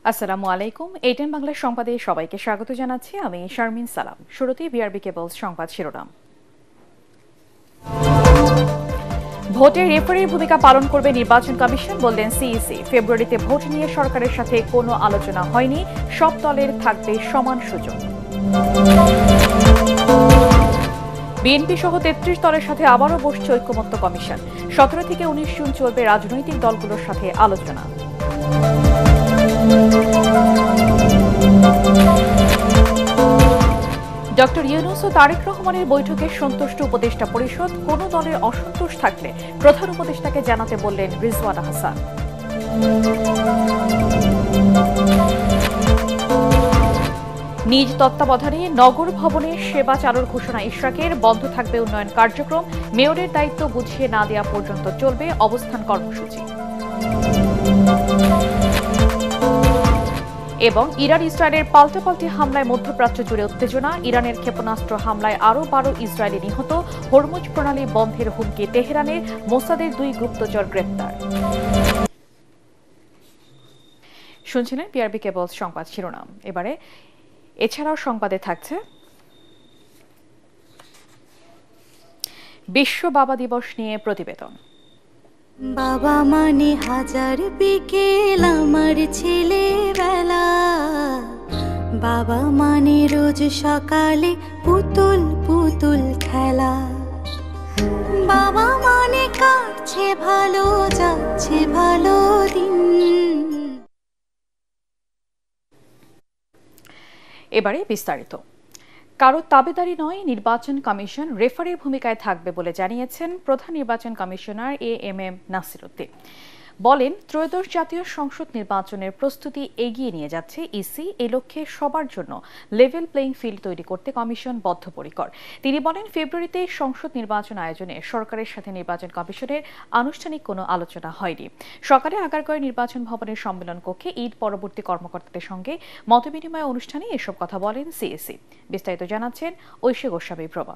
আসসালামু আলাইকুম। এটিএন বাংলা সংবাদে সবাইকে স্বাগত জানাচ্ছি। আমি শারমিন সালাম। শুরুতেই বিআরবি কেবলস সংবাদ শিরোনাম। ভোটে রেফারির ভূমিকা পালন করবে নির্বাচন কমিশন, বললেন সিইসি। ফেব্রুয়ারিতে ভোট নিয়ে সরকারের সাথে কোনো আলোচনা হয়নি, সব দলের থাকবে সমান সুযোগ। বিএনপি সহ ৩৩ দলের সাথে আবারও বসছে ঐকমত্য কমিশন। ১৭ থেকে ১৯ জুন চলবে রাজনৈতিক দলগুলোর সাথে আলোচনা। ডক্টর ইউনূস ও তারেক রহমানের বৈঠকে সন্তুষ্ট উপদেষ্টা পরিষদ। কোনো দলের অসন্তোষ থাকলে প্রধান উপদেষ্টাকে জানাতে বললেন রিজওয়ানা হাসান। নিজ তত্ত্বাবধানে নগর ভবনে সেবা চালুর ঘোষণা ইশরাকের। বন্ধ থাকবে উন্নয়ন কার্যক্রম, মেয়রের দায়িত্ব বুঝিয়ে না দেওয়া পর্যন্ত চলবে অবস্থান কর্মসূচি। এবং ইরান ইসরায়েলের পাল্টাপাল্টি হামলায় মধ্যপ্রাচ্য জুড়ে উত্তেজনা। ইরানের ক্ষেপণাস্ত্র হামলায় আরও ১২ ইসরায়েলি নিহত। হরমুজ প্রণালী বন্ধের হুমকি তেহরানের। মোসাদের ২ গুপ্তচর গ্রেপ্তার। শুনছিলেন বিআরবি কেবলস সংবাদ শিরোনাম। এছাড়াও সংবাদে থাকছে বিশ্ব বাবা দিবস নিয়ে প্রতিবেদন। বাবা মানে হাজার বিকেল আমার ছেলেবেলা, বাবা মানে রোজ সকালে পুতুল পুতুল খেলা, বাবা মানে কাটছে ভালো যাচ্ছে ভালো দিন। এবারে বিস্তারিত। কারো তাবেদারি নয়, নির্বাচন কমিশন রেফারির ভূমিকায় থাকবে বলে জানিয়েছেন প্রধান নির্বাচন কমিশনার এএমএম নাসির উদ্দিন। বলেন, ত্রয়োদশ জাতীয় সংসদ নির্বাচনের প্রস্তুতি এগিয়ে নিয়ে যাচ্ছে ইসি। এ লক্ষ্যে সবার জন্য লেভেল প্লেইং ফিল্ড তৈরি করতে কমিশন বদ্ধপরিকর। তিনি বলেন, ফেব্রুয়ারিতে সংসদ নির্বাচন আয়োজনে সরকারের সাথে নির্বাচন কমিশনের আনুষ্ঠানিক কোনো আলোচনা হয়নি। সকালে আগারগাঁও নির্বাচন ভবনের সম্মেলন কক্ষে ঈদ পরবর্তী কর্মকর্তাদের সঙ্গে মতবিনিময় অনুষ্ঠানে এসব কথা বলেন সিএসি। বিস্তারিত জানাচ্ছেন ঐশী গোস্বামী প্রভা।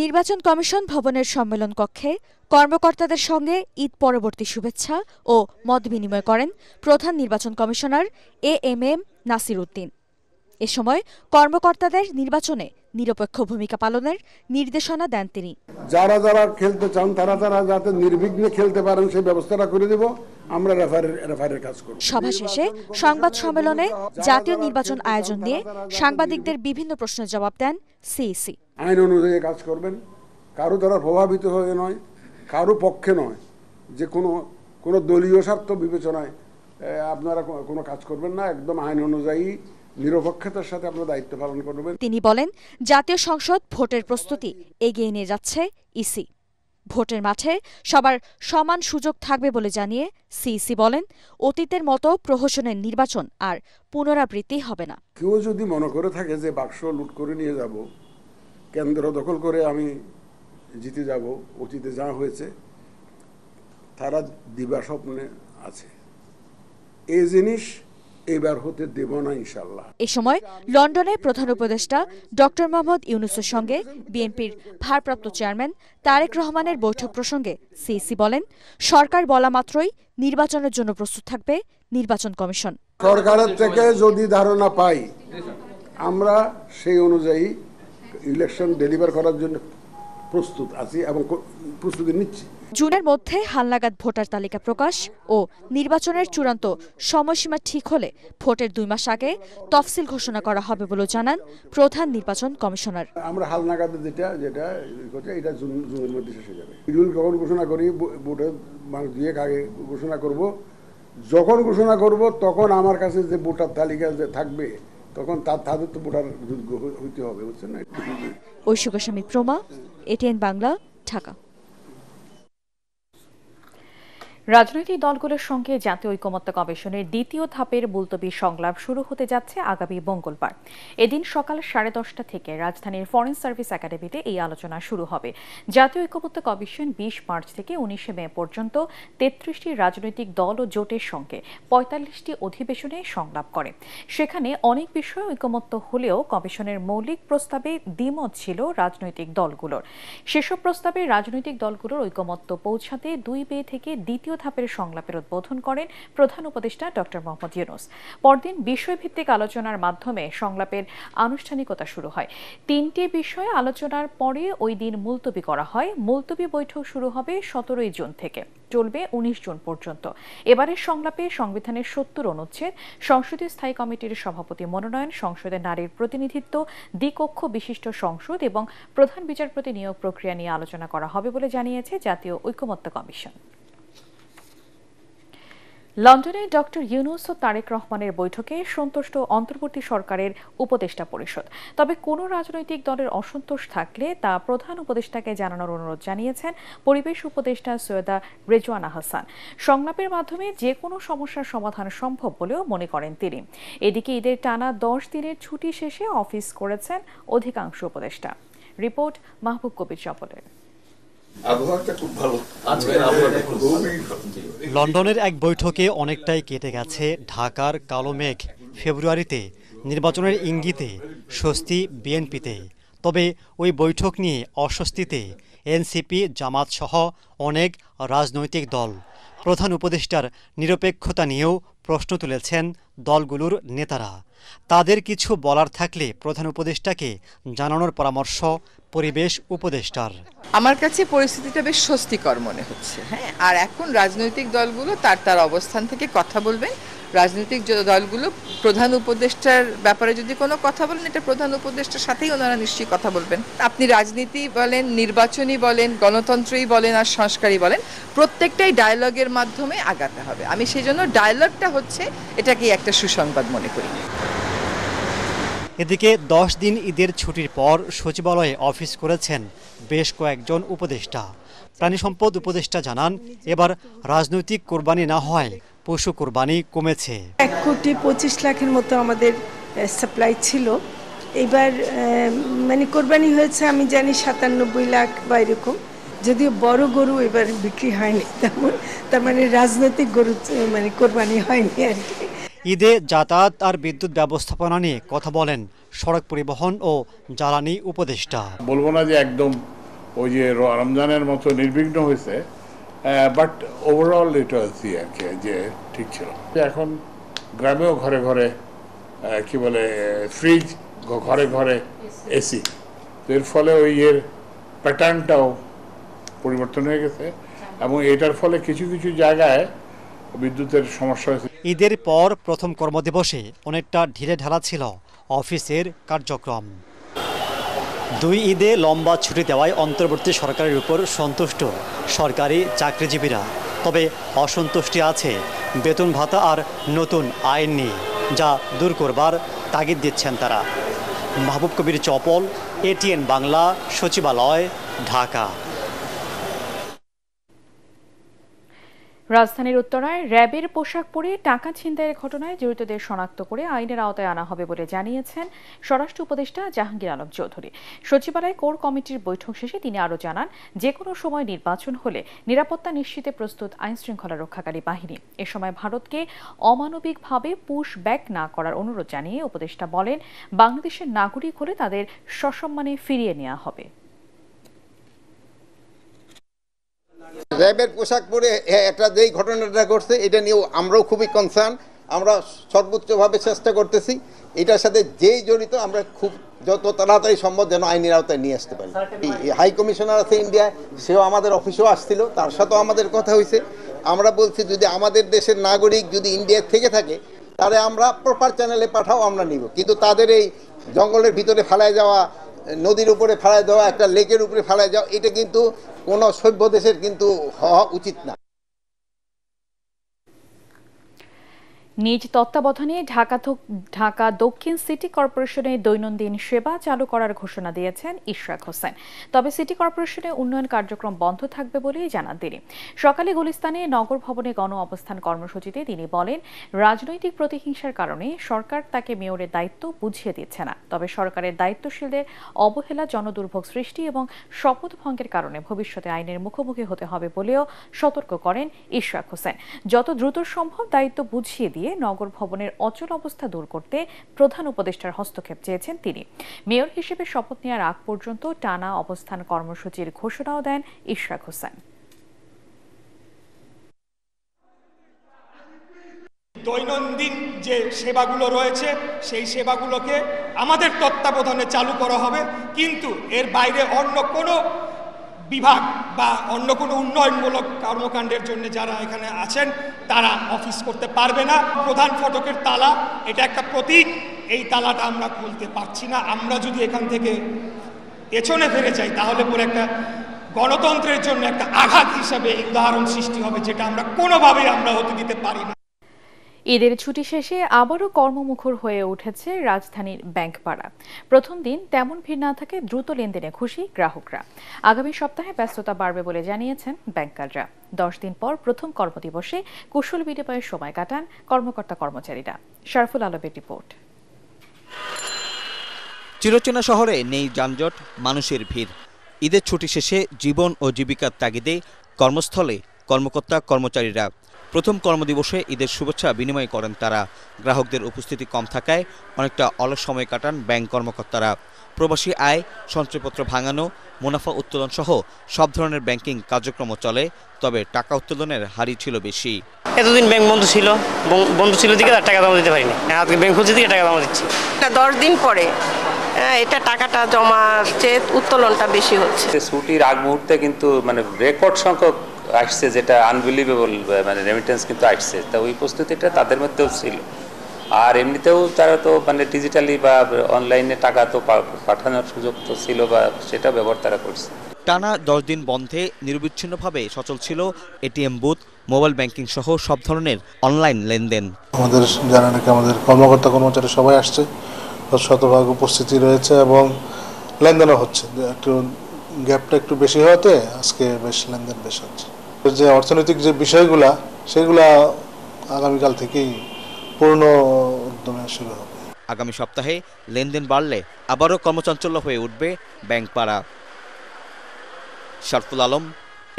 নির্বাচন কমিশন ভবনের সম্মেলন কক্ষে কর্মকর্তাদের সঙ্গে ঈদ পরবর্তী শুভেচ্ছা ও মত বিনিময় করেন প্রধান নির্বাচন কমিশনার এএমএম নাসির উদ্দিন। এ সময় কর্মকর্তাদের নির্বাচনে নিরপেক্ষ ভূমিকা পালনের নির্দেশনা দেন তিনি। যারা যারা খেলতে চান তারা যাতে নির্বিঘ্নে খেলতে পারেন সেই ব্যবস্থাটা করে দেব। আমরা রেফারের কাজ করব। সভা শেষে সংবাদ সম্মেলনে জাতীয় নির্বাচন আয়োজন নিয়ে সাংবাদিকদের বিভিন্ন প্রশ্নের জবাব দেন সিইসি। আইন অনুযায়ী কাজ করবেন, কারো দ্বারা প্রভাবিত হয়ে নয়, কারো পক্ষে নয়, যে কোনো দলীয় স্বার্থ বিবেচনায় আপনারা কোনো কাজ করবেন না। একদম আইন অনুযায়ী নিরপেক্ষতার সাথে আপনারা দায়িত্ব পালন করবেন। তিনি বলেন, জাতীয় সংসদ ভোটের প্রস্তুতি এগিয়ে নিয়ে যাচ্ছে ইসি। ভোটের মাঠে সবার সমান সুযোগ থাকবে বলে জানিয়ে সিইসি বলেন, অতীতের মতো প্রহসনের নির্বাচন আর পুনরাবৃত্তি হবে না। কেউ যদি মনে করে থাকে যে বাক্স লুট করে নিয়ে যাব, কেন্দ্র দখল করে আমি জিতে যাব, অতীতে যা হয়েছে তারা দিবা স্বপ্নে আছে। এই জিনিস এবার হতে দেব না ইনশাআল্লাহ। এ সময় লন্ডনে প্রধান উপদেষ্টা ডক্টর মোহাম্মদ ইউনূসের সঙ্গে বিএনপির ভারপ্রাপ্ত চেয়ারম্যান তারেক রহমানের বৈঠক প্রসঙ্গে সিইসি বলেন, সরকার বলা মাত্রই নির্বাচনের জন্য প্রস্তুত থাকবে নির্বাচন কমিশন। সরকারের থেকে যদি ধারণা পাই, আমরা সেই অনুযায়ী ইলেকশন ডেলিভার করার জন্য প্রস্তুত আছি এবং প্রস্তুতি নিচ্ছি। জুনের মধ্যে হালনাগাদ ভোটার তালিকা প্রকাশ ও নির্বাচনের চূড়ান্ত সময়সীমা ঠিক হলে ভোটের 2 মাস আগে তফসিল ঘোষণা করা হবে বলে জানান প্রধান নির্বাচন কমিশনার। আমরা হালনাগাদ যেটা এটা জুনের মধ্যে শেষ হয়ে যাবে। শিডিউল কখন ঘোষণা করি, ভোটের মাস 2 আগে ঘোষণা করব। যখন ঘোষণা করব তখন আমার কাছে যে ভোটার তালিকা যে থাকবে তখন তাদের তো ভোটার যোগ্য হইতে হবে, বুঝছেন না? ঐশী গোস্বামী প্রমা, এটিএন বাংলা, ঢাকা। রাজনৈতিক দলগুলোর সঙ্গে জাতীয় ঐকমত্য কমিশনের দ্বিতীয় ধাপের মুলতবি সংলাপ শুরু হতে যাচ্ছে আগামী মঙ্গলবার। এদিন সকাল 10:30 থেকে রাজধানীর ফরেন সার্ভিস একাডেমিতে এই আলোচনা শুরু হবে। জাতীয় ঐকমত্য কমিশন 20 মার্চ থেকে 19 মে পর্যন্ত 33টি রাজনৈতিক দল ও জোটের সঙ্গে 45টি অধিবেশনে সংলাপ করে। সেখানে অনেক বিষয়ে ঐকমত্য হলেও কমিশনের মৌলিক প্রস্তাবে দ্বিমত ছিল রাজনৈতিক দলগুলোর। সেসব প্রস্তাবে রাজনৈতিক দলগুলোর ঐকমত্য পৌঁছাতে 2 মে থেকে দ্বিতীয় দ্বিতীয় ধাপের সংলাপের উদ্বোধন করেন প্রধান উপদেষ্টা ডক্টর মোহাম্মদ ইউনূস। পরদিন বিষয়ভিত্তিক আলোচনার মাধ্যমে সংলাপের আনুষ্ঠানিকতা শুরু হয়। 3টি বিষয়ে আলোচনার পরে ওই দিন মুলতবি করা হয়। মুলতবি বৈঠক শুরু হবে 17 জুন থেকে, চলবে 19 জুন পর্যন্ত। এবারের সংলাপে সংবিধানের 70 অনুচ্ছেদ, সংসদীয় স্থায়ী কমিটির সভাপতি মনোনয়ন, সংসদে নারীর প্রতিনিধিত্ব, দ্বিকক্ষ বিশিষ্ট সংসদ এবং প্রধান বিচারপতি নিয়োগ প্রক্রিয়া নিয়ে আলোচনা করা হবে বলে জানিয়েছে জাতীয় ঐকমত্য কমিশন। লন্ডনে ডক্টর ইউনূস ও তারেক রহমানের বৈঠকে সন্তুষ্ট অন্তর্বর্তী সরকারের উপদেষ্টা পরিষদ। তবে কোনো রাজনৈতিক দলের অসন্তোষ থাকলে তা প্রধান উপদেষ্টাকে জানানোর অনুরোধ জানিয়েছেন পরিবেশ উপদেষ্টা সৈয়দা রেজওয়ানা হাসান। সংলাপের মাধ্যমে যে কোনো সমস্যার সমাধান সম্ভব বলেও মনে করেন তিনি। এদিকে ঈদের টানা 10 দিনের ছুটি শেষে অফিস করেছেন অধিকাংশ উপদেষ্টা। রিপোর্ট মাহবুব কবির চপলের। লন্ডনের এক বৈঠকে অনেকটাই কেটে গেছে ঢাকার কালো মেঘ। ফেব্রুয়ারিতে নির্বাচনের ইঙ্গিতে স্বস্তি বিএনপিতে, তবে ওই বৈঠক নিয়ে অস্বস্তিতে এনসিপি, জামাত সহ অনেক রাজনৈতিক দল। প্রধান উপদেষ্টার নিরপেক্ষতা নিয়েও প্রশ্ন তুলেছেন দলগুলোর নেতারা। তাদের কিছু বলার থাকলে প্রধান উপদেষ্টাকে জানানোর পরামর্শ পরিবেশ উপদেষ্টার। আমার কাছে পরিস্থিতিটা বেশ স্বস্তিকর মনে হচ্ছে। হ্যাঁ, আর এখন রাজনৈতিক দলগুলো তার অবস্থান থেকে কথা বলবেন। রাজনৈতিক দলগুলো প্রধান উপদেষ্টার ব্যাপারে যদি কোনো কথা বলেন, এটা প্রধান উপদেষ্টার সাথেই ওনারা নিশ্চয়ই কথা বলবেন। আপনি রাজনীতি বলেন, নির্বাচনী বলেন, গণতন্ত্রই বলেন আর সংস্কারই বলেন, প্রত্যেকটাই ডায়ালগের মাধ্যমে আগাতে হবে। আমি সেই জন্য ডায়ালগটা হচ্ছে এটাকে একটা সুসংবাদ মনে করি। এদিকে 10 দিন ঈদের ছুটির পর সচিবালয়ে অফিস করেছেন বেশ কয়েকজন উপদেষ্টা। প্রাণী সম্পদ উপদেষ্টা জানান, এবার রাজনৈতিক কোরবানি না হয় পশু কোরবানি কমেছে। 1,25,00,000-এর মতো আমাদের সাপ্লাই ছিল। এবার মানে কোরবানি হয়েছে আমি জানি 97 লাখ বা এরকম। যদিও বড় গরু এবার বিক্রি হয়নি, তার মানে রাজনৈতিক গরু মানে কোরবানি হয়নি আর কি। ঈদে যাতায়াত আর বিদ্যুৎ ব্যবস্থাপনা নিয়ে কথা বলেন সড়ক পরিবহন ও জ্বালানি উপদেষ্টা। বলবো না যে একদম ওই যে রমজানের মতো নির্বিঘ্ন হয়েছে, বাট ওভারঅল এটা আর কি যে ঠিক ছিল। এখন গ্রামেও ঘরে ঘরে কি বলে ফ্রিজ, ঘরে ঘরে এসি, তো এর ফলে ওই এর প্যাটার্নটাও পরিবর্তন হয়ে গেছে এবং এটার ফলে কিছু কিছু জায়গায় বিদ্যুতের সমস্যা হয়েছে। ঈদের পর প্রথম কর্মদিবসে অনেকটা ঢিলে ঢালা ছিল অফিসের কার্যক্রম। 2 ঈদে লম্বা ছুটি দেওয়ায় অন্তর্বর্তী সরকারের উপর সন্তুষ্ট সরকারি চাকরিজীবীরা। তবে অসন্তুষ্টি আছে বেতন ভাতা আর নতুন আইন নিয়ে, যা দূর করবার তাগিদ দিচ্ছেন তারা। মাহবুব কবির চপল, এটিএন বাংলা, সচিবালয়, ঢাকা। রাজধানীর উত্তরায় র্যাবের পোশাক পরে টাকা ছিনতাইয়ের ঘটনায় জড়িতদের শনাক্ত করে আইনের আওতায় আনা হবে বলে জানিয়েছেন স্বরাষ্ট্র উপদেষ্টা জাহাঙ্গীর আলম চৌধুরী। সচিবালয় কোর কমিটির বৈঠক শেষে তিনি আরও জানান, যে কোনো সময় নির্বাচন হলে নিরাপত্তা নিশ্চিতে প্রস্তুত আইনশৃঙ্খলা রক্ষাকারী বাহিনী। এ সময় ভারতকে অমানবিকভাবে পুশ ব্যাক না করার অনুরোধ জানিয়ে উপদেষ্টা বলেন, বাংলাদেশের নাগরিক হলে তাদের সসম্মানে ফিরিয়ে নেওয়া হবে। র্যাবের পোশাক পরে একটা যেই ঘটনাটা ঘটছে, এটা নিয়েও আমরাও খুবই কনসার্ন। আমরা সর্বোচ্চভাবে চেষ্টা করতেছি এটার সাথে যেই জড়িত আমরা খুব যত তাড়াতাড়ি সম্ভব যেন আইনের আওতায় নিয়ে আসতে পারি। হাই কমিশনার আছে ইন্ডিয়ায়, সেও আমাদের অফিসেও আসছিল, তার সাথেও আমাদের কথা হয়েছে। আমরা বলছি যদি আমাদের দেশের নাগরিক যদি ইন্ডিয়ায় থেকে থাকে তাহলে আমরা প্রপার চ্যানেলে পাঠাও, আমরা নিব। কিন্তু তাদের এই জঙ্গলের ভিতরে ফেলায় যাওয়া, নদীর উপরে ফেলায় দেওয়া, একটা লেকের উপরে ফেলায় যাওয়া, এটা কিন্তু কোনো সভ্য দেশের কিন্তু হওয়া উচিত না। নিজ তত্ত্বাবধানে ঢাকা দক্ষিণ সিটি কর্পোরেশনে দৈনন্দিন সেবা চালু করার ঘোষণা দিয়েছেন ইশরাক হোসেন। তবে সিটি কর্পোরেশনে উন্নয়ন কার্যক্রম বন্ধ থাকবে বলেই জানান তিনি। সকালে গুলিস্তানে নগর ভবনে গণ অবস্থান কর্মসূচিতে তিনি বলেন, রাজনৈতিক প্রতিহিংসার কারণে সরকার তাকে মেয়রের দায়িত্ব বুঝিয়ে দিচ্ছে না। তবে সরকারের দায়িত্বশীলদের অবহেলা, জনদুর্ভোগ সৃষ্টি এবং শপথ ভঙ্গের কারণে ভবিষ্যতে আইনের মুখোমুখি হতে হবে বলেও সতর্ক করেন ইশরাক হোসেন। যত দ্রুত সম্ভব দায়িত্ব বুঝিয়ে দিয়ে নগর ভবনের অচল অবস্থা দূর করতে প্রধান উপদেষ্টার হস্তক্ষেপ চেয়েছেন তিনি। মেয়র হিসেবে শপথ নেওয়ার আগ পর্যন্ত টানা অবস্থান কর্মসূচির ঘোষণাও দেন ইশরাক হোসেন। দৈনন্দিন যে সেবাগুলো রয়েছে সেই সেবাগুলোকে আমাদের তত্ত্বাবধানে চালু করা হবে, কিন্তু এর বাইরে অন্য কোনো বিভাগ বা অন্য কোনো উন্নয়নমূলক কর্মকাণ্ডের জন্য যারা এখানে আছেন তারা অফিস করতে পারবে না। প্রধান ফটকের তালা এটা একটা প্রতীক, এই তালাটা আমরা খুলতে পারছি না। আমরা যদি এখান থেকে পেছনে ফিরে যাই তাহলে পরে একটা গণতন্ত্রের জন্য একটা আঘাত হিসাবে উদাহরণ সৃষ্টি হবে, যেটা আমরা কোনোভাবেই আমরা হতে দিতে পারি না। ঈদের ছুটি শেষে আবারও কর্মমুখর হয়ে উঠেছে রাজধানীর ব্যাংকপাড়া। প্রথম দিন তেমন ভিড় না থাকে দ্রুত লেনদেনে খুশি গ্রাহকরা। আগামী সপ্তাহে ব্যস্ততা বাড়বে বলে জানিয়েছেন ব্যাংকাররা। 10 দিন পর প্রথম কর্মদিবসে কুশল বিনিময়ের সময় কাটান কর্মকর্তা কর্মচারীরা। শরফুল আলমের রিপোর্ট। চিরচেনা শহরে নেই যানজট, মানুষের ভিড়। ঈদের ছুটি শেষে জীবন ও জীবিকার তাগিদে কর্মস্থলে কর্মকর্তা কর্মচারীরা। প্রথম কর্মদিবসে ঈদের শুভেচ্ছা বিনিময় করেন তারা। গ্রাহকদের উপস্থিতি কম থাকায় অনেকটা অলস সময় কাটান ব্যাংক কর্মকর্তারা। প্রবাসী আয়, সঞ্চয়পত্র ভাঙানো, মুনাফা উত্তোলন সহ সব ধরনের ব্যাংকিং কার্যক্রম চলে, তবে টাকা উত্তোলনের হারই ছিল বেশি। এতদিন ব্যাংক বন্ধ ছিল দিকে টাকা জমা দিতে পারিনি, আজকে ব্যাংক খুলছে দিকে টাকা জমা দিচ্ছি। 10 দিন পরে এটা টাকাটা জমার চেয়ে উত্তোলনটা বেশি হচ্ছে। ছুটির আগ মুহূর্তে কিন্তু মানে রেকর্ড সংখ্যক আসছে, যেটা আনবিলিভেবল, মানে রেমিটেন্স কিন্তু আসছে। তা ওই প্রস্তুতিটা তাদের মধ্যেও ছিল। আর এমনিতেও তারা তো মানে ডিজিটালি বা অনলাইনে টাকা তো পাঠানোর সুযোগ তো ছিল, বা সেটা ব্যবহার তারা করছে। টানা 10 দিন বন্ধে নিরবিচ্ছিন্নভাবে সচল ছিল এটিএম বুথ, মোবাইল ব্যাংকিং সহ সব ধরনের অনলাইন লেনদেন। আমাদের জানা নাকি আমাদের কর্মকর্তা কর্মচারী সবাই আসছে, শতভাগ উপস্থিতি রয়েছে এবং লেনদেনও হচ্ছে। একটু গ্যাপটা একটু বেশি হওয়াতে আজকে বেশ লেনদেন বেশ হচ্ছে। যে অর্থনৈতিক যে বিষয়গুলা সেগুলা আগামীকাল থেকেই পূর্ণ উদ্যমে শুরু হবে। আগামী সপ্তাহে লেনদেন বাড়লে আবারও কর্মচাঞ্চল্য হয়ে উঠবে ব্যাংকপাড়া। শরফুল আলম,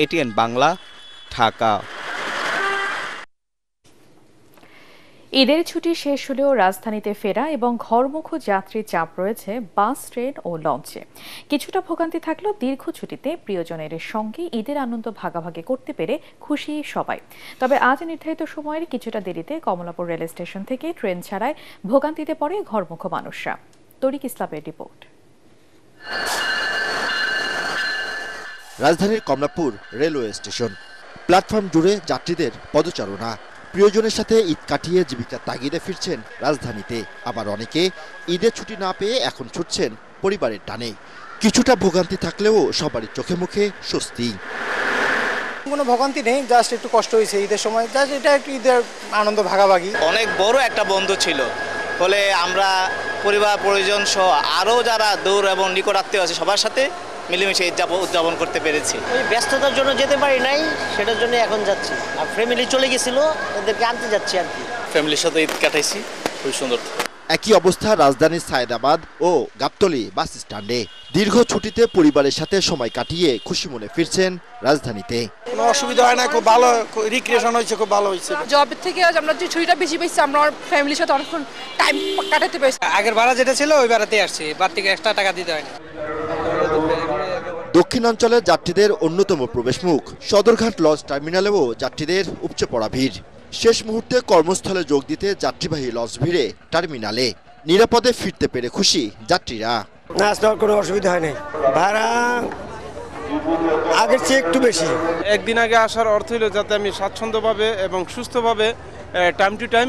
এটিএন বাংলা, ঢাকা। ঈদের ছুটি শেষ হলেও রাজধানীতে ফেরা এবং ঘরমুখ যাত্রীর চাপ রয়েছে বাস, ট্রেন ও লঞ্চে। কিছুটা ভোগান্তি থাকলেও দীর্ঘ ছুটিতে প্রিয়জনের সঙ্গে ঈদের আনন্দ ভাগাভাগি করতে পেরে খুশি সবাই। তবে আজ নির্ধারিত সময়ের কিছুটা দেরিতে কমলাপুর রেল স্টেশন থেকে ট্রেন ছাড়ায় ভোগান্তিতে পড়ে ঘরমুখ মানুষরা। তরিক ইসলামের রিপোর্ট। রাজধানীর কমলাপুর রেলওয়ে স্টেশন, প্ল্যাটফর্ম জুড়ে যাত্রীদের পদচারণা। প্রিয়জনের সাথে ঈদ কাটিয়ে জীবিকার তাগিদে ফিরছেন রাজধানীতে। আবার অনেকে ঈদের ছুটি না পেয়ে এখন ছুটছেন পরিবারের টানে। কিছুটা ভোগান্তি থাকলেও সবারই চোখে মুখে স্বস্তি। কোনো ভোগান্তি নেই, জাস্ট একটু কষ্ট হয়েছে ঈদের সময়, জাস্ট এটা একটু ঈদের আনন্দ ভাগাভাগি। অনেক বড় একটা বন্ধ ছিল, ফলে আমরা পরিবার পরিজন সহ আরও যারা দূর এবং নিকট আত্মীয় আছে সবার সাথে মিলেমিশে উদযাপন করতে পেরেছি। ওই ব্যস্ততার জন্য যেতে পারি নাই, সেটার জন্য এখন যাচ্ছি। আর ফ্যামিলি চলে গেছিল, ওদেরকে আনতে যাচ্ছি আর কি। ফ্যামিলির সাথে ঈদ কাটাইছি, খুব সুন্দর। একই অবস্থা রাজধানীর সায়েদাবাদ ও গাবতলী বাস স্ট্যান্ডে। দীর্ঘ ছুটিতে পরিবারের সাথে সময় কাটিয়ে খুশি মনে ফিরছেন রাজধানীতে। কোনো অসুবিধা হয় না, খুব ভালো রিক্রিয়েশন হয়েছে, খুব ভালো হয়েছে। জবের থেকে আমরা যে ছুটিটা বেশি পেয়েছি, আমরা ফ্যামিলির সাথে অনেকক্ষণ টাইম কাটাতে পেরেছি। আগের ভাড়া যেটা ছিল ওই ভাড়াতেই আসছি, বাদ থেকে এক্সট্রা টাকা দিতে হয় না। দক্ষিণাঞ্চলের যাত্রীদের অন্যতম প্রবেশমুখ সদরঘাট লঞ্চ টার্মিনালেও যাত্রীদের উপচে পড়া ভিড়। শেষ মুহূর্তে কর্মস্থলে যোগ দিতে যাত্রীবাহী লঞ্চ ভিড়ে টার্মিনালে। নিরাপদে ফিরতে পেরে খুশি যাত্রীরা। না, কোনো অসুবিধা হয় নাই। ভাড়া আগের চেয়ে একটু বেশি। একদিন আগে আসার অর্থ হলো যাতে আমি স্বাচ্ছন্দ্যভাবে এবং সুস্থভাবে টাইম টু টাইম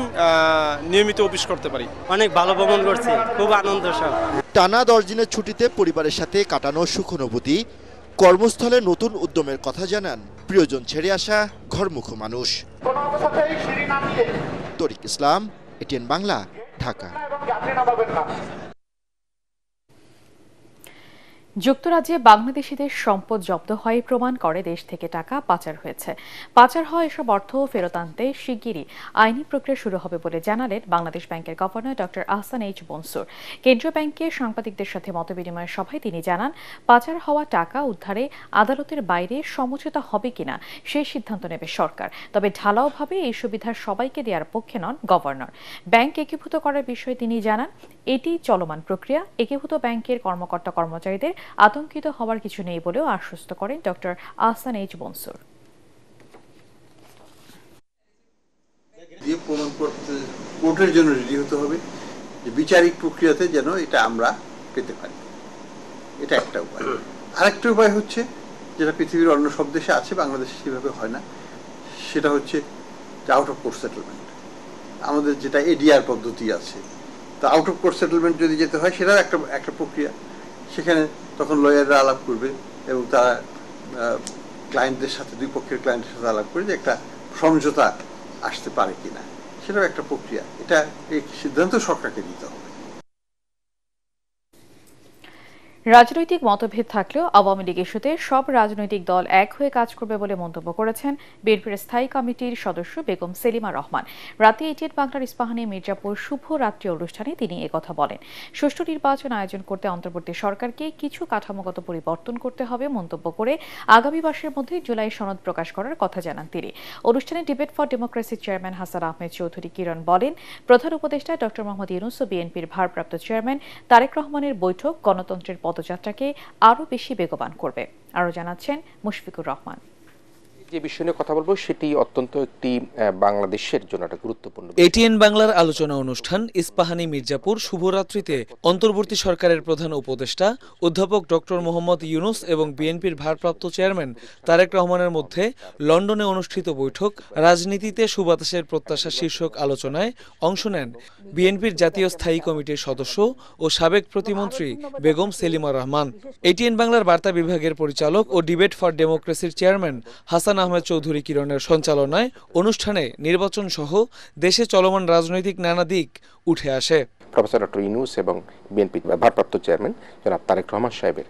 নিয়মিত অফিস করতে পারি। অনেক ভালো ভ্রমণ করছি, খুব আনন্দ সব। টানা 10 দিনের ছুটিতে পরিবারের সাথে কাটানো সুখ অনুভূতি, কর্মস্থলে নতুন উদ্যমের কথা জানান প্রিয়জন ছেড়ে আসা ঘরমুখ মানুষ। তরিক ইসলাম, এটিএন বাংলা, ঢাকা। যুক্তরাজ্যে বাংলাদেশিদের সম্পদ জব্দ হয় প্রমাণ করে দেশ থেকে টাকা পাচার হয়েছে। পাচার হওয়া এসব অর্থ ফেরত আনতে শিগগিরই আইনি প্রক্রিয়া শুরু হবে বলে জানালেন বাংলাদেশ ব্যাংকের governor doctor Ahsan H Mansur. কেন্দ্রীয় ব্যাংকে সাংবাদিকদের সাথে মতবিনিময় সভায় তিনি জানান, পাচার হওয়া টাকা উদ্ধারে আদালতের বাইরে সমঝোতা হবে কিনা সেই সিদ্ধান্ত নেবে সরকার। তবে ঢালাওভাবে এই সুবিধার সবাইকে দেওয়ার পক্ষে নন গভর্নর। ব্যাংক একীভূত করার বিষয়ে তিনি জানান, এটি চলমান প্রক্রিয়া। একীভূত ব্যাংকের কর্মকর্তা কর্মচারীদের আতঙ্কিত হওয়ার কিছু নেই বলেও আশ্বস্ত করেন ডক্টর আহসান এইচ মনসুর। যে প্রমাণপত্র কোর্টের জন্য রেডি হতে হবে, যে বিচারিক প্রক্রিয়াতে যেন এটা আমরা পেতে পারি। এটা একটা উপায়। আরেকটা উপায় হচ্ছে, যেটা পৃথিবীর অন্য সব দেশে আছে, বাংলাদেশে সেভাবে হয় না, সেটা হচ্ছে আউট অফ কোর্ট সেটেলমেন্ট। আমাদের যেটা এডিআর পদ্ধতি আছে, তো আউট অফ কোর্ট সেটেলমেন্ট যদি যেতে হয়, সেটাও একটা প্রক্রিয়া। সেখানে তখন লয়াররা আলাপ করবে এবং তারা ক্লায়েন্টদের সাথে, দুই পক্ষের ক্লায়েন্টের সাথে আলাপ করে যে একটা সমঝোতা আসতে পারে কিনা, সেটাও একটা প্রক্রিয়া। এটা এই সিদ্ধান্ত সরকারকে দিতে হবে। রাজনৈতিক মতভেদ থাকলেও আওয়ামী লীগ ইস্যুতে সব রাজনৈতিক দল এক হয়ে কাজ করবে বলে মন্তব্য করেছেন বিএনপির স্থায়ী কমিটির সদস্য বেগম সেলিমা রহমান। রাতে এটিএন বাংলার ইস্পাহানি মির্জাপুর শুভ রাত্রি অনুষ্ঠানে তিনি একথা বলেন। সুষ্ঠু নির্বাচন আয়োজন করতে অন্তর্বর্তী সরকারকে কিছু কাঠামোগত পরিবর্তন করতে হবে মন্তব্য করে আগামী মাসের মধ্যে জুলাই সনদ প্রকাশ করার কথা জানান তিনি। অনুষ্ঠানে ডিবেট ফর ডেমোক্রেসির চেয়ারম্যান হাসান আহমেদ চৌধুরী কিরণ বলেন, প্রধান উপদেষ্টা ডক্টর মোহাম্মদ ইউনূস ও বিএনপির ভারপ্রাপ্ত চেয়ারম্যান তারেক রহমানের বৈঠক গণতন্ত্রের পদযাত্রাকে আরো বেশি বেগবান করবে। আরো জানাচ্ছেন মুশফিকুর রহমান। যে বিষয় নিয়ে কথা বলবো সেটি অত্যন্ত একটি বাংলাদেশের জন্য একটা গুরুত্বপূর্ণ। এটিএন বাংলার আলোচনা অনুষ্ঠান ইস্পাহানি মির্জাপুর শুভরাত্রিতে অন্তর্বর্তী সরকারের প্রধান উপদেষ্টা অধ্যাপক ডক্টর মোহাম্মদ ইউনূস এবং বিএনপির ভারপ্রাপ্ত চেয়ারম্যান তারেক রহমানের মধ্যে লন্ডনে অনুষ্ঠিত বৈঠক রাজনীতিতে সুবাতাসের প্রত্যাশা শীর্ষক আলোচনায় অংশ নেন বিএনপির জাতীয় স্থায়ী কমিটির সদস্য ও সাবেক প্রতিমন্ত্রী বেগম সেলিমা রহমান। এটিএন বাংলার বার্তা বিভাগের পরিচালক ও ডিবেট ফর ডেমোক্রেসির চেয়ারম্যান হাসান আহমেদ চৌধুরী কিরণের সঞ্চালনায় অনুষ্ঠানে নির্বাচন সহ দেশে চলমান রাজনৈতিক নানা দিক উঠে আসে। প্রফেসর ডক্টর ইউনূস এবং বিএনপি ভারপ্রাপ্ত চেয়ারম্যান জনাব তারেক রহমান সাহেবের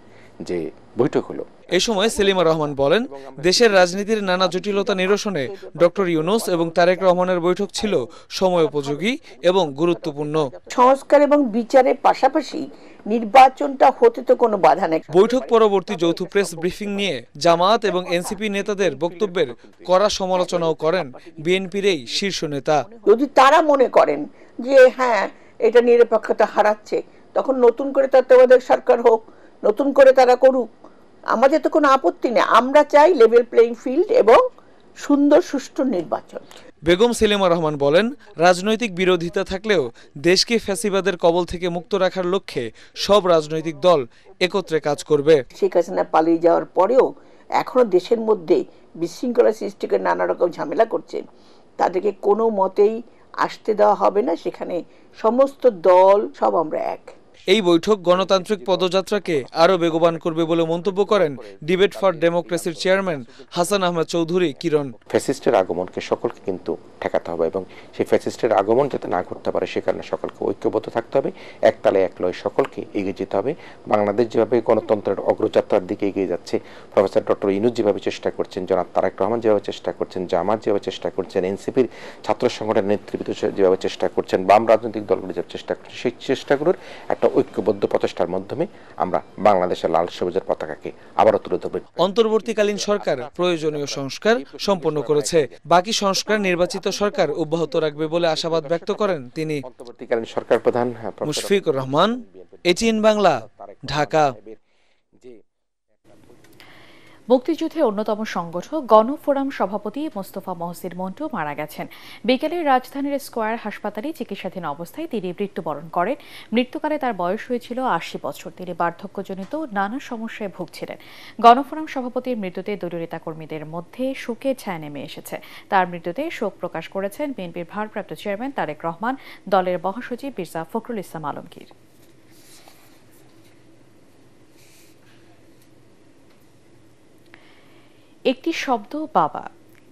যে বৈঠক হলো, এ সময় সেলিমা রহমান বলেন, দেশের রাজনীতির নানা জটিলতা নিরসনে ডক্টর ইউনূস এবং তারেক রহমানের বৈঠক ছিল সময়োপযোগী এবং গুরুত্বপূর্ণ। সংস্কার এবং বিচারের পাশাপাশি নির্বাচনটা হতে তো কোনো বাধা নেই। বৈঠক পরবর্তী যৌথ প্রেস ব্রিফিং নিয়ে জামায়াত এবং এনসিপি নেতাদের বক্তব্যের কড়া সমালোচনাও করেন বিএনপির এই শীর্ষ নেতা। যদি তারা মনে করেন যে হ্যাঁ এটা নিরপেক্ষতা হারাচ্ছে, তখন নতুন করে তত্ত্বাবধায়ক সরকার হোক, নতুন করে তারা করুক, আমাদের তো কোনো আপত্তি নেই। আমরা চাই লেভেল প্লেইং ফিল্ড এবং সুন্দর সুষ্ঠু নির্বাচন। বেগম সেলিমা রহমান বলেন, রাজনৈতিক বিরোধিতা থাকলেও দেশকে ফ্যাসিবাদের কবল থেকে মুক্ত রাখার লক্ষ্যে সব রাজনৈতিক দল একত্রে কাজ করবে। শেখ হাসিনা পালিয়ে যাওয়ার পরেও এখনো দেশের মধ্যে বিশৃঙ্খলা সৃষ্টি করে নানা রকম ঝামেলা করছে, তাদেরকে কোনো মতেই আসতে দেওয়া হবে না। সেখানে সমস্ত দল সব আমরা এক। এই বৈঠক গণতান্ত্রিক পদযাত্রাকে আরো বেগবান করবে বলে মন্তব্য করেন ডিবেট ফর ডেমোক্রেসির চেয়ারম্যান হাসান আহমেদ চৌধুরী কিরণ। ফ্যাসিস্টের আগমনকে সকলকে কিন্তু ঠেকাতে হবে এবং সেই ফ্যাসিস্টের আগমন যাতে না করতে পারে সে কারণে সকলকে ঐক্যবদ্ধ থাকতে হবে, একতালে এক লয়ে সকলকে এগিয়ে যেতে হবে। বাংলাদেশ যেভাবে গণতন্ত্রের অগ্রযাত্রার দিকে এগিয়ে যাচ্ছে, প্রফেসর ডক্টর ইউনূস যেভাবে চেষ্টা করছেন, জনাব তারেক রহমান যেভাবে চেষ্টা করছেন, জামাত যেভাবে চেষ্টা করছেন, এনসিপির ছাত্র সংগঠনের নেতৃত্ব যেভাবে চেষ্টা করছেন, বাম রাজনৈতিক দলগুলো যেভাবে চেষ্টা করছেন, সেই চেষ্টাগুলোর একটা ঐক্যবদ্ধ প্রচেষ্টার মাধ্যমে আমরা বাংলাদেশের লাল সবুজের পতাকাকে আবারও তুলে ধরব। অন্তর্বর্তীকালীন সরকার প্রয়োজনীয় সংস্কার সম্পন্ন করেছে, বাকি সংস্কার নির্বাচিত সরকার অব্যাহত রাখবে বলে আশাবাদ ব্যক্ত করেন তিনি। অন্তর্বর্তীকালীন সরকার প্রধান মুশফিকুর রহমান, এটিএন বাংলা, ঢাকা। মুক্তিযুদ্ধের অন্যতম সংগঠক গণফোরাম সভাপতি মোস্তফা মহসিন মন্টু মারা গেছেন। বিকেলে রাজধানীর স্কয়ার হাসপাতালে চিকিৎসাধীন অবস্থায় তিনি মৃত্যুবরণ করেন। মৃত্যুকালে তার বয়স হয়েছিল ৮০ বছর। তিনি বার্ধক্যজনিত নানা সমস্যায় ভুগছিলেন। গণফোরাম সভাপতির মৃত্যুতে দলীয় নেতাকর্মীদের মধ্যে শোকের ছায়া নেমে এসেছে। তার মৃত্যুতে শোক প্রকাশ করেছেন বিএনপির ভারপ্রাপ্ত চেয়ারম্যান তারেক রহমান, দলের মহাসচিব মির্জা ফখরুল ইসলাম আলমগীর। একটি শব্দ বাবা,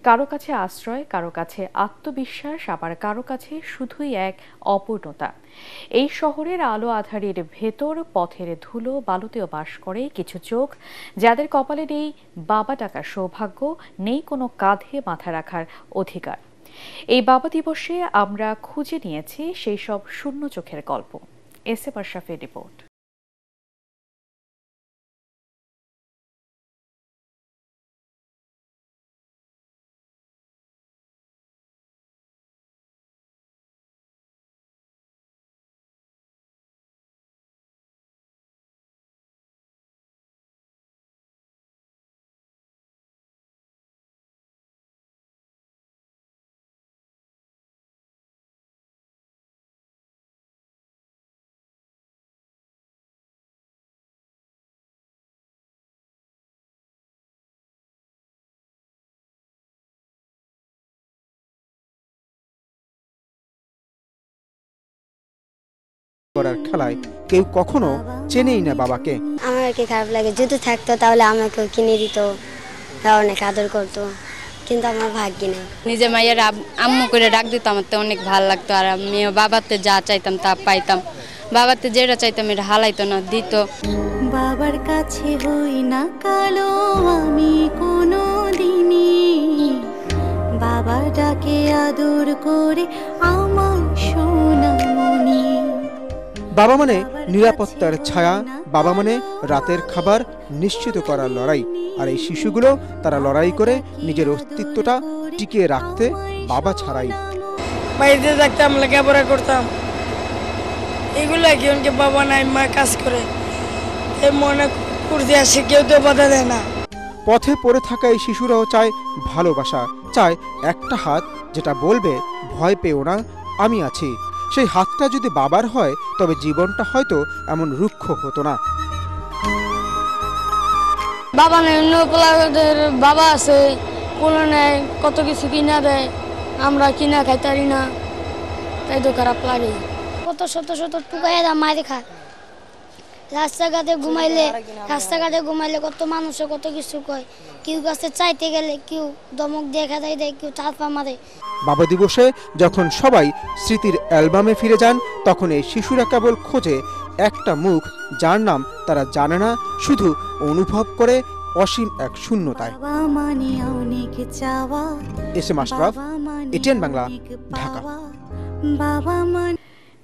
কারো কাছে আশ্রয়, কারো কাছে আত্মবিশ্বাস, আবার কারো কাছে শুধুই এক অপূর্ণতা। এই শহরের আলো আধারের ভেতর পথের ধুলো বালুতেও বাস করে কিছু চোখ, যাদের কপালে নেই বাবা ডাকার সৌভাগ্য, নেই কোনো কাঁধে মাথা রাখার অধিকার। এই বাবা দিবসে আমরা খুঁজে নিয়েছি সেই সব শূন্য চোখের গল্প। এস এ আশরাফের রিপোর্ট। করার খেলায় কেউ কখনো চেনেই না বাবাকে। আমার কি খারাপ লাগে, যদি থাকতো তাহলে আমাকেও কিনে দিত, তাও অনেক আদর করতো, কিন্তু আমার ভাগ্যে নেই। নিজে মায়ের আম্মু করে ডাক দিত, আমার তো অনেক ভালো লাগতো। আর আমি বাবাতে যা চাইতাম তা পাইতাম, বাবাতে যেটা চাইতাম এটা হালাইতো না, দিত। বাবার কাছে হই না কালো আমি কোনো দিনই, বাবা ডাকে আদর করে আমার সোনামণি। বাবা মানে নিরাপত্তার ছায়া, বাবা মানে রাতের খাবার নিশ্চিত করার লড়াই। আর এই শিশুগুলো তারা লড়াই করে নিজের অস্তিত্বটা টিকিয়ে রাখতে বাবা ছাড়াই। বাড়িতে থাকতাম, লেখাপড়া করতাম, এগুলো কি বাবা নাই, মা কাজ করে, মনে করতে আসে, কেউ তো বাধা দেয় না। পথে পড়ে থাকা এই শিশুরাও চায় ভালোবাসা, চায় একটা হাত যেটা বলবে ভয় পেও না, আমি আছি। সেই হাতটা যদি বাবার হয় তবে জীবনটা হয়তো এমন রুক্ষ হতো না। বাবা নেই, বাবা আছে, কোনো নেই, কত কিছু কিনা দেয়, আমরা কিনা খাইতে পারি না, তাই তো খারাপ লাগে। কত শত শত টুকাই মারি খায়, রাস্তাঘাটে ঘুমাইলে কত মানুষে কত কিছু কয়, কেউ কাছে চাইতে গেলে কেউ ধমক দেখা দেয়, কেউ চাপা মারে। বাবা দিবসে যখন সবাই স্মৃতির অ্যালবামে ফিরে যান, তখন এই শিশুরা কেবল খোঁজে একটা মুখ যার নাম তারা জানে না, শুধু অনুভব করে অসীম এক শূন্যতায়। SM Ashraf, ATN Bangla, Dhaka.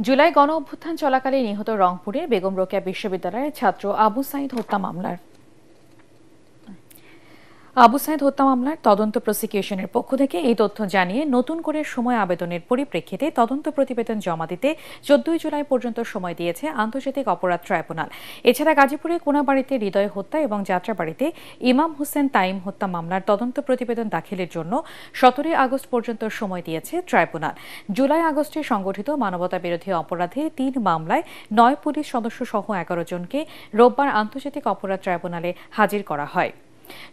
July গণ অভ্যুত্থান চলাকালে নিহত রংপুরের বেগম রোকেয়া বিশ্ববিদ্যালয়ের ছাত্র আবু সাইদ হত্যা মামলার তদন্ত প্রসিকিউশনের পক্ষ থেকে এই তথ্য জানিয়ে নতুন করে সময় আবেদনের পরিপ্রেক্ষিতে তদন্ত প্রতিবেদন জমা দিতে 14 জুলাই পর্যন্ত সময় দিয়েছে আন্তর্জাতিক অপরাধ ট্রাইব্যুনাল। এছাড়া গাজীপুরে কোনাবাড়িতে হৃদয় হত্যা এবং যাত্রাবাড়িতে ইমাম হোসেন তাইম হত্যা মামলার তদন্ত প্রতিবেদন দাখিলের জন্য 17 আগস্ট পর্যন্ত সময় দিয়েছে ট্রাইব্যুনাল। জুলাই আগস্টে সংগঠিত মানবতা বিরোধী অপরাধে 3 মামলায় 9 পুলিশ সদস্য সহ 11 জনকে রোববার আন্তর্জাতিক অপরাধ ট্রাইব্যুনালে হাজির করা হয়।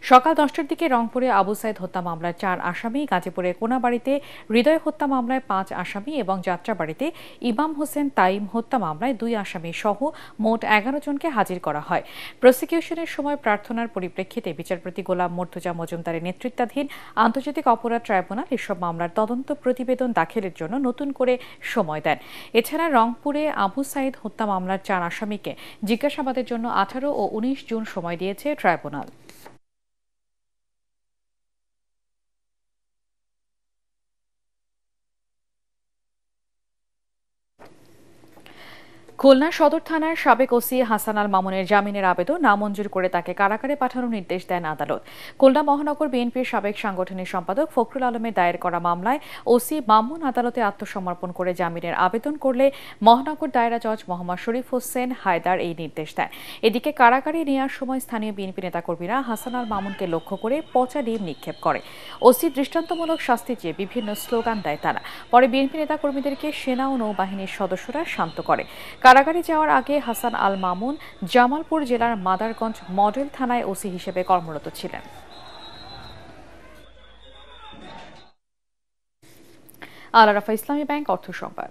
সকাল 10টার দিকে রংপুরে আবু সাইদ হত্যা মামলার 4 আসামি, গাজীপুরে কোনাবাড়িতে হৃদয় হত্যা মামলায় 5 আসামি এবং যাত্রাবাড়িতে ইমাম হোসেন তাইম হত্যা মামলায় 2 আসামি সহ মোট 11 জনকে হাজির করা হয়। প্রসিকিউশনের সময় প্রার্থনার পরিপ্রেক্ষিতে বিচারপতি গোলাম মুর্তজা মজুমদারের নেতৃত্বাধীন আন্তর্জাতিক অপরাধ ট্রাইব্যুনাল এসব মামলার তদন্ত প্রতিবেদন দাখিলের জন্য নতুন করে সময় দেন। এছাড়া রংপুরে আবু সাইদ হত্যা মামলার 4 আসামিকে জিজ্ঞাসাবাদের জন্য 18 ও 19 জুন সময় দিয়েছে ট্রাইব্যুনাল। খুলনা সদর থানার সাবেক ওসি হাসান আল মামুনের জামিনের আবেদন নামঞ্জুর করে তাকে কারাগারে পাঠানোর নির্দেশ দেন আদালত। খুলনা মহানগর বিএনপির সাবেক সাংগঠনিক সম্পাদক ফখরুল আলমের দায়ের করা মামলায় ওসি মামুন আদালতে আত্মসমর্পণ করে জামিনের আবেদন করলে মহানগর দায়রা জজ মোহাম্মদ শরীফ হোসেন হায়দার এই নির্দেশ দেন। এদিকে কারাগারে নেওয়ার সময় স্থানীয় বিএনপি নেতাকর্মীরা হাসান আল মামুনকে লক্ষ্য করে পচা ডিম নিক্ষেপ করে। ওসি দৃষ্টান্তমূলক শাস্তি চেয়ে বিভিন্ন স্লোগান দেয় তারা। পরে বিএনপি নেতাকর্মীদেরকে সেনা ও নৌবাহিনীর সদস্যরা শান্ত করে। কারাগারে যাওয়ার আগে হাসান আল মামুন জামালপুর জেলার মাদারগঞ্জ মডেল থানায় ওসি হিসেবে কর্মরত ছিলেন। আল আরাফা ইসলামী ব্যাংক অর্থ সংবাদ।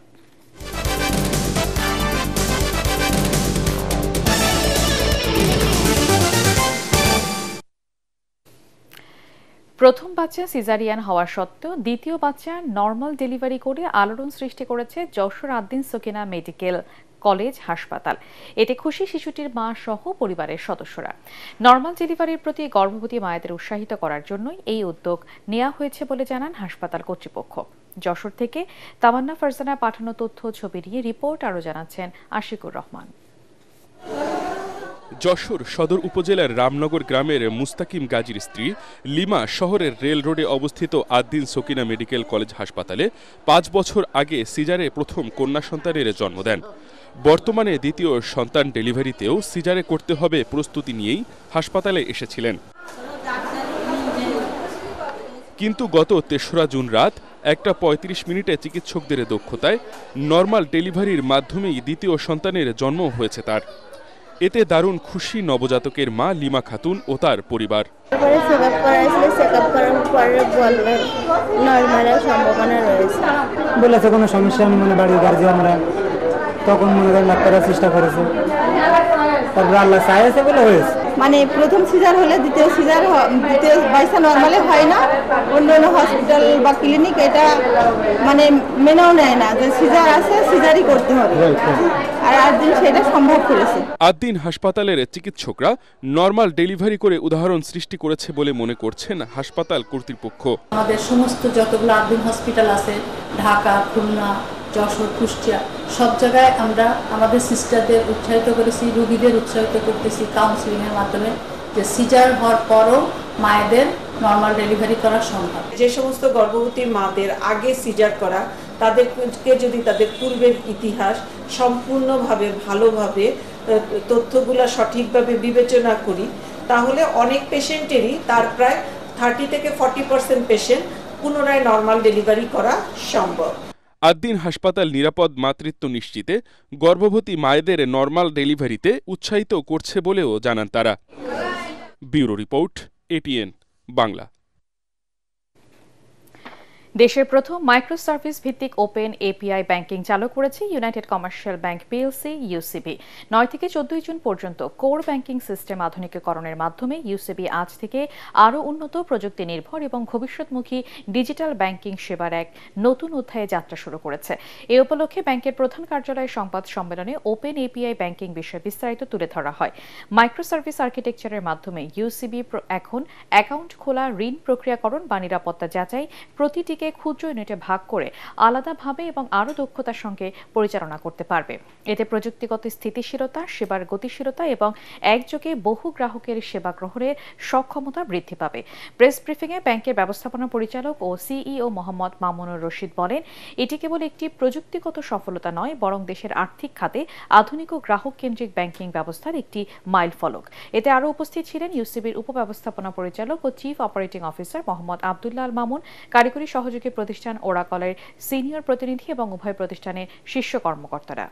প্রথম বাচ্চা সিজারিয়ান হওয়ার সত্ত্বেও দ্বিতীয় বাচ্চা নর্মাল ডেলিভারি করে আলোড়ন সৃষ্টি করেছে যশোর আদ্দিন সকিনা মেডিকেল কলেজ হাসপাতাল। এতে খুশি শিশুটির মা সহ পরিবারের সদস্যরা। নর্মাল ডেলিভারির প্রতি গর্ভবতী মায়েদের উৎসাহিত করার জন্যই এই উদ্যোগ নেওয়া হয়েছে বলে জানান হাসপাতাল কর্তৃপক্ষ। যশোর থেকে তামান্না ফারজানা পাঠানো তথ্য ছবি নিয়ে রিপোর্ট আরও জানাচ্ছেন আশিকুর রহমান। যশোর সদর উপজেলার রামনগর গ্রামের মুস্তাকিম গাজীর স্ত্রী লিমা শহরের রেল রোডে অবস্থিত আদ্দিন সকিনা মেডিকেল কলেজ হাসপাতালে 5 বছর আগে সিজারে প্রথম কন্যা সন্তানের জন্ম দেন। বর্তমানে দ্বিতীয় সন্তান ডেলিভারিতেও সিজারে করতে হবে প্রস্তুতি নিয়েই হাসপাতালে এসেছিলেন। কিন্তু গত 3রা জুন রাত 1:35 মিনিটে চিকিৎসকদের দক্ষতায় নর্মাল ডেলিভারির মাধ্যমেই দ্বিতীয় সন্তানের জন্ম হয়েছে তার। এতে দারুণ খুশি নবজাতকের মা লিমা খাতুন ও তার পরিবার। বলেছে কোনো সমস্যা, আমি বাড়ির গার্জিয়ানরা তখন মনে করেন ডাক্তাররা চেষ্টা করেছে, তারপরে আল্লাহ চাইছে বলে হয়েছে। মানে প্রথম সিজার হলে দ্বিতীয় বাইসা নর্মালি হয় না, অন্য অন্য হসপিটাল বা ক্লিনিক এটা মানে মেনেও নেয় না যে সিজার আছে, সিজারই করতে হবে, আর আদ্দিন সেটা সম্ভব করেছে। আদ্দিন হাসপাতালের চিকিৎসকরা নরমাল ডেলিভারি করে উদাহরণ সৃষ্টি করেছে বলে মনে করছেন হাসপাতাল কর্তৃপক্ষ। আমাদের সমস্ত যতগুলো আদ্দিন হসপিটাল আছে, ঢাকা, খুলনা, যশোর, কুষ্টিয়া, সব জায়গায় আমরা আমাদের সিস্টারদের উৎসাহিত করেছি, রোগীদের উৎসাহিত করতেছি কাউন্সিলিংয়ের মাধ্যমে যে সিজার হওয়ার পরও মায়েদের নর্মাল ডেলিভারি করা সম্ভব। যে সমস্ত গর্ভবতী মাদের আগে সিজার করা, তাদেরকে যদি তাদের পূর্বের ইতিহাস সম্পূর্ণভাবে ভালোভাবে তথ্যগুলো সঠিকভাবে বিবেচনা করি, তাহলে অনেক পেশেন্টেরই তার প্রায় 30 থেকে 40% পেশেন্ট পুনরায় নর্মাল ডেলিভারি করা সম্ভব। আদ্দিন হাসপাতাল নিরাপদ মাতৃত্ব নিশ্চিতে গর্ভবতী মায়েদের নরমাল ডেলিভারিতে উৎসাহিত করছে বলেও জানান তারা। Bureau report, ATN Bangla. দেশের প্রথম মাইক্রো সার্ভিস ভিত্তিক ওপেন এপিআই ব্যাংকিং চালু করেছে United commercial bank PLC UCB. 9 থেকে 14 জুন পর্যন্ত কোর ব্যাংকিং সিস্টেম আধুনিকীকরণের মাধ্যমে ইউসিবি আজ থেকে আরও উন্নত প্রযুক্তি নির্ভর এবং ভবিষ্যৎমুখী ডিজিটাল ব্যাংকিং সেবার এক নতুন অধ্যায়ে যাত্রা শুরু করেছে। এ উপলক্ষে ব্যাংকের প্রধান কার্যালয়ের সংবাদ সম্মেলনে ওপেন এপিআই ব্যাংকিং বিষয়ে বিস্তারিত তুলে ধরা হয়। মাইক্রো সার্ভিস আর্কিটেকচারের মাধ্যমে ইউসিবি এখন অ্যাকাউন্ট খোলা, ঋণ প্রক্রিয়াকরণ বা নিরাপত্তা যাচাই প্রতিটিকে ক্ষুদ্র ইউনিটে ভাগ করে আলাদাভাবে এবং আরও দক্ষতার সঙ্গে পরিচালনা করতে পারবে। এতে প্রযুক্তিগত স্থিতিশীলতা, সেবার গতিশীলতা এবং একযোগে বহু গ্রাহকের সেবা গ্রহণের সক্ষমতা বৃদ্ধি পাবে। প্রেস ব্রিফিংয়ে ব্যাংকের ব্যবস্থাপনা পরিচালক ও সিইও মোহাম্মদ মামুনুর রশিদ বলেন, এটি কেবল একটি প্রযুক্তিগত সফলতা নয়, বরং দেশের আর্থিক খাতে আধুনিক ও গ্রাহক কেন্দ্রিক ব্যাংকিং ব্যবস্থার একটি মাইলফলক। এতে আরও উপস্থিত ছিলেন ইউসিবির উপব্যবস্থাপনা পরিচালক ও chief operating officer Mohammad Abdullah Al Mamun, কারিগরি সহযোগী প্রতিষ্ঠান ওরাকলের সিনিয়র প্রতিনিধি এবং উভয় প্রতিষ্ঠানের শীর্ষ কর্মকর্তারা।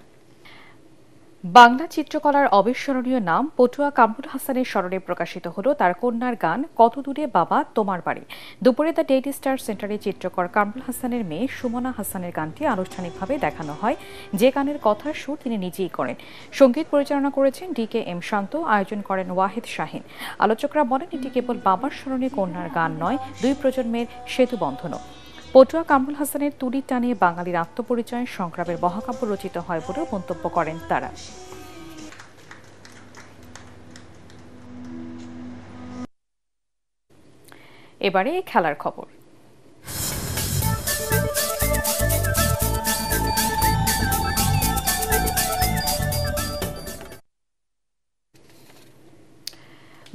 বাংলা চিত্রকলার অবিস্মরণীয় নাম পটুয়া কামরুল হাসানের স্মরণে প্রকাশিত হল তার কন্যার গান কত দূরে বাবা তোমার বাড়ি। দুপুরে দ্য ডেইলি স্টার সেন্টারে চিত্রকর কামরুল হাসানের মেয়ে সুমনা হাসানের গানটি আনুষ্ঠানিকভাবে দেখানো হয়, যে গানের কথার সুর তিনি নিজেই করেন। সঙ্গীত পরিচালনা করেছেন DKM শান্ত, আয়োজন করেন ওয়াহিদ শাহিন। আলোচকরা বলেন, এটি কেবল বাবার স্মরণে কন্যার গান নয়, দুই প্রজন্মের সেতু বন্ধনও। পটুয়া কামরুল হাসানের তুলি টানে বাঙালির আত্মপরিচয় সংগ্রামের মহাকাব্য রচিত হয় বলেও মন্তব্য করেন তারা। এবারে খেলার খবর।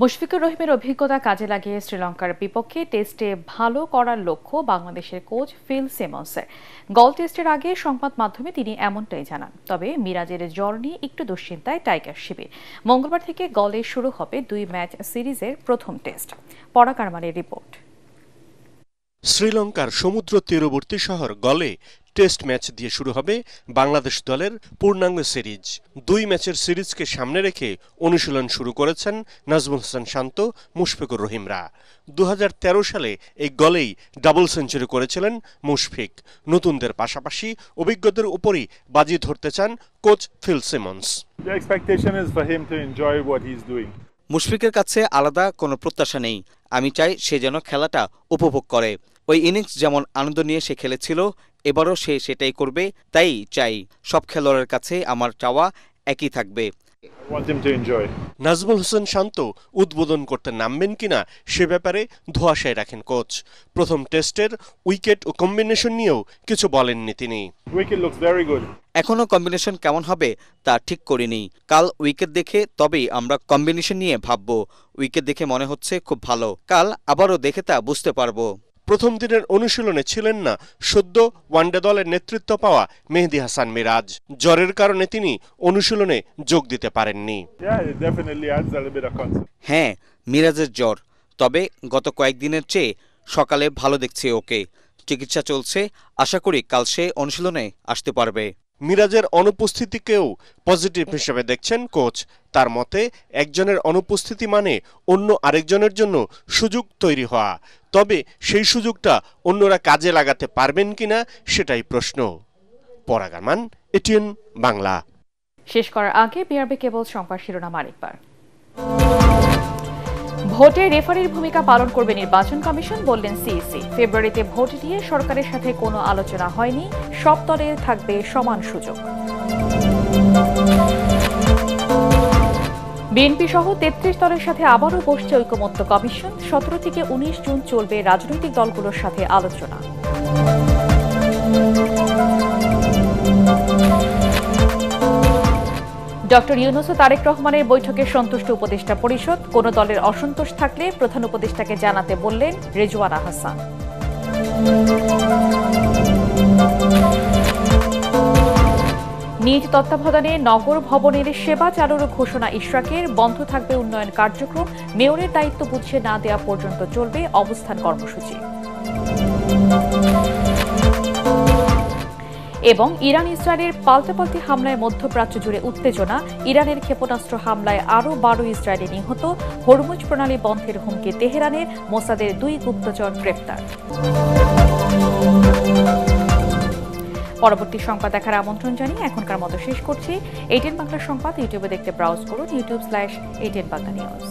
মুশফিকুর রহিমের অভিজ্ঞতা কাজে লাগিয়ে শ্রীলঙ্কার বিপক্ষে টেস্টে ভালো করার লক্ষ্য বাংলাদেশের কোচ ফিল সিমন্সের। গল টেস্টের আগে সংবাদ মাধ্যমে তিনি এমনটাই জানান। তবে মিরাজের জ্বর নিয়ে একটু দুশ্চিন্তায় টাইগার শিবির। মঙ্গলবার থেকে গলে শুরু হবে 2 ম্যাচ সিরিজের প্রথম টেস্ট। পরাগ আরমানের রিপোর্ট। শ্রীলঙ্কার সমুদ্র তীরবর্তী শহর গলে টেস্ট ম্যাচ দিয়ে শুরু হবে বাংলাদেশ দলের পূর্ণাঙ্গ সিরিজ। 2 ম্যাচের সিরিজকে সামনে রেখে অনুশীলন শুরু করেছেন নাজমুল হাসান শান্ত, মুশফিকুর রহিমরা। 2013 সালে এই গলেই ডাবল সেঞ্চুরি করেছিলেন মুশফিক। নতুনদের পাশাপাশি অভিজ্ঞদের উপরই বাজি ধরতে চান কোচ ফিল সিমন্স। মুশফিকের কাছে আলাদা কোনো প্রত্যাশা নেই। আমি চাই সে যেন খেলাটা উপভোগ করে। ওই ইনিংস যেমন আনন্দ নিয়ে সে খেলেছিল, এবারও সে সেটাই করবে। তাই চাই সব খেলোয়াড়ের কাছে আমার চাওয়া একই থাকবে। নাজমুল হাসান শান্ত উদ্বোধন করতে নামবেন কিনা সে ব্যাপারে ধোঁয়াশায় রাখেন কোচ। প্রথম টেস্টের উইকেট ও কম্বিনেশন নিয়েও কিছু বলেননি তিনি। এখনো কম্বিনেশন কেমন হবে তা ঠিক করিনি। কাল উইকেট দেখে তবেই আমরা কম্বিনেশন নিয়ে ভাববো। উইকেট দেখে মনে হচ্ছে খুব ভালো, কাল আবারও দেখে তা বুঝতে পারবো। প্রথম দিনের অনুশীলনে ছিলেন না সদ্য ওয়ানডে দলের নেতৃত্ব পাওয়া মেহেদী হাসান মিরাজ। জ্বরের কারণে তিনি অনুশীলনে যোগ দিতে পারেননি। হ্যাঁ, মিরাজের জ্বর, তবে গত কয়েকদিনের চেয়ে সকালে ভালো দেখছে ওকে। চিকিৎসা চলছে, আশা করি কাল সে অনুশীলনে আসতে পারবে। মিরাজের অনুপস্থিতিকেও পজিটিভ হিসেবে দেখছেন কোচ। তার মতে একজনের অনুপস্থিতি মানে অন্য আরেকজনের জন্য সুযোগ তৈরি হওয়া। তবে সেই সুযোগটা অন্যরা কাজে লাগাতে পারবেন কিনা সেটাই প্রশ্ন। পরাগ আরমান, এটিএন বাংলা। শেষ করার আগে বিআরবি কেবল সংবাদ শিরোনাম আরেকবার। ভোটে রেফারির ভূমিকা পালন করবে নির্বাচন কমিশন, বললেন সিইসি। ফেব্রুয়ারিতে ভোট নিয়ে সরকারের সাথে কোনো আলোচনা হয়নি, সব দলের থাকবে সমান সুযোগ। বিএনপি সহ ৩৩ দলের সাথে আবারও বসছে ঐকমত্য কমিশন। ১৭ থেকে ১৯ জুন চলবে রাজনৈতিক দলগুলোর সাথে আলোচনা। ডক্টর ইউনূস ও তারেক রহমানের বৈঠকে সন্তুষ্ট উপদেষ্টা পরিষদ। কোন দলের অসন্তোষ থাকলে প্রধান উপদেষ্টাকে জানাতে বললেন রেজওয়ানা হাসান। নিজ তত্ত্বাবধানে নগর ভবনের সেবা চালুর ঘোষণা ইশরাকের। বন্ধ থাকবে উন্নয়ন কার্যক্রম, মেয়রের দায়িত্ব বুঝিয়ে না দেওয়া পর্যন্ত চলবে অবস্থান কর্মসূচি। এবং ইরান ইসরায়েলের পাল্টাপাল্টি হামলায় মধ্যপ্রাচ্য জুড়ে উত্তেজনা। ইরানের ক্ষেপণাস্ত্র হামলায় আরও ১২ ইসরায়েলি নিহত। হরমুজ প্রণালী বন্ধের হুমকি তেহরানের। মোসাদের ২ গুপ্তচর গ্রেপ্তার। পরবর্তী সংবাদ দেখার আমন্ত্রণ জানিয়ে এখনকার মতো শেষ করছি। এটিএন বাংলা সংবাদ ইউটিউবে দেখতে ব্রাউজ করুন youtube/ATN Bangla News।